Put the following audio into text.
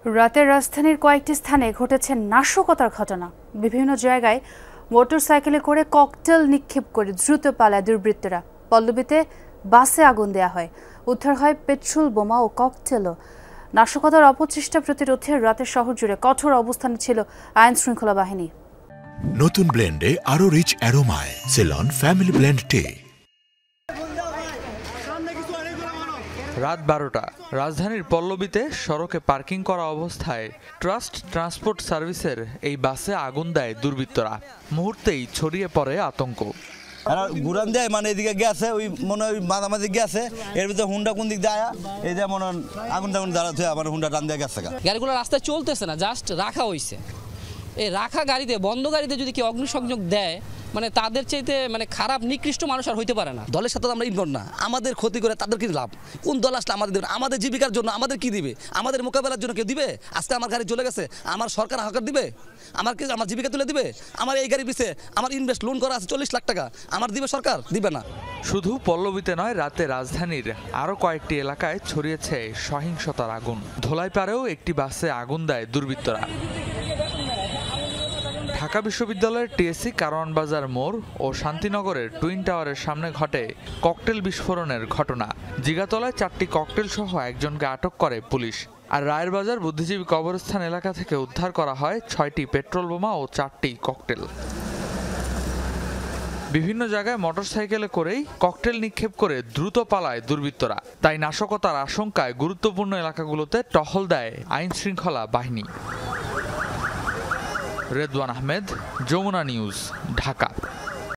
রাতে রাজধানীর কয়েকটি স্থানে ঘটেছে নাশকতার ঘটনা। বিভিন্ন জায়গায় মোটরসাইকেলে করে ককটেল নিক্ষেপ করে দ্রুত পালায় দুর্বৃত্তরা। পল্লবীতে বাসে আগুন দেয়া হয়, উদ্ধার হয় পেট্রোল বোমা ও ককটেলও। নাশকতার অপচেষ্টা প্রতিরোধে রাতে শহর জুড়ে কঠোর অবস্থানে ছিল আইন শৃঙ্খলা বাহিনী। নতুন ব্লেন্ডে আরো রিচ অ্যারোমায় সেলন ফ্যামিলি ব্লেন্ড টে। রাত 12টা রাজধানীর পল্লবীতে সড়কে পার্কিং করা অবস্থায় ট্রাস্ট ট্রান্সপোর্ট সার্ভিসের এই বাসে আগুন দেয় দুর্বৃত্তরা। মুহূর্তেই ছড়িয়ে পড়ে আতঙ্ক। ঘুরান দেয় মানে এদিকে গেছে, ওই মনে হয় মাঝামাঝি গেছে, এর ভিতরে হুন্ডা কোন দিক দেয়, এই যে মনে আগুন টাগুন দাঁড়াতে আমার হুন্ডা টান দিয়ে গেছে। গাড়িগুলো রাস্তায় চলতেছে না, জাস্ট রাখা হয়েছে। এই রাখা গাড়িতে, বন্ধ গাড়িতে যদি কেউ অগ্নিসংযোগ দেয়, মানে তাদের চাইতে মানে খারাপ নিকৃষ্ট মানুষ আর হইতে পারে না। দলের সাথে আমরা ইনভলভ না, আমাদের ক্ষতি করে তাদের কি লাভ? কোন দল আসলে আমাদের দেবে? আমাদের জীবিকার জন্য আমাদের কি দিবে? আমাদের মোকাবেলার জন্য কেউ দিবে? আজকে আমার গাড়ি চলে গেছে, আমার সরকার হকার দিবে? আমার কি আমার জীবিকা তুলে দিবে? আমার এই গাড়ি পিছে আমার ইনভেস্ট লোন করা আছে 40 লাখ টাকা, আমার দিবে সরকার? দিবে না। শুধু পল্লবীতে নয়, রাতে রাজধানীর আরও কয়েকটি এলাকায় ছড়িয়েছে সহিংসতার আগুন। ধোলাইপাড়েও একটি বাসে আগুন দেয় দুর্বৃত্তরা। ঢাকা বিশ্ববিদ্যালয়ের টিএসসি কারওয়ান বাজার মোড় ও শান্তিনগরের টুইন টাওয়ারের সামনে ঘটে ককটেল বিস্ফোরণের ঘটনা। জিগাতলায় 4টি ককটেল সহ একজনকে আটক করে পুলিশ। আর রায়েরবাজার বুদ্ধিজীবী কবরস্থান এলাকা থেকে উদ্ধার করা হয় 6টি পেট্রোল বোমা ও 4টি ককটেল। বিভিন্ন জায়গায় মোটরসাইকেলে করেই ককটেল নিক্ষেপ করে দ্রুত পালায় দুর্বৃত্তরা। তাই নাশকতার আশঙ্কায় গুরুত্বপূর্ণ এলাকাগুলোতে টহল দেয় আইন শৃঙ্খলা বাহিনী। রেদওয়ান আহমেদ, যমুনা নিউজ, ঢাকা।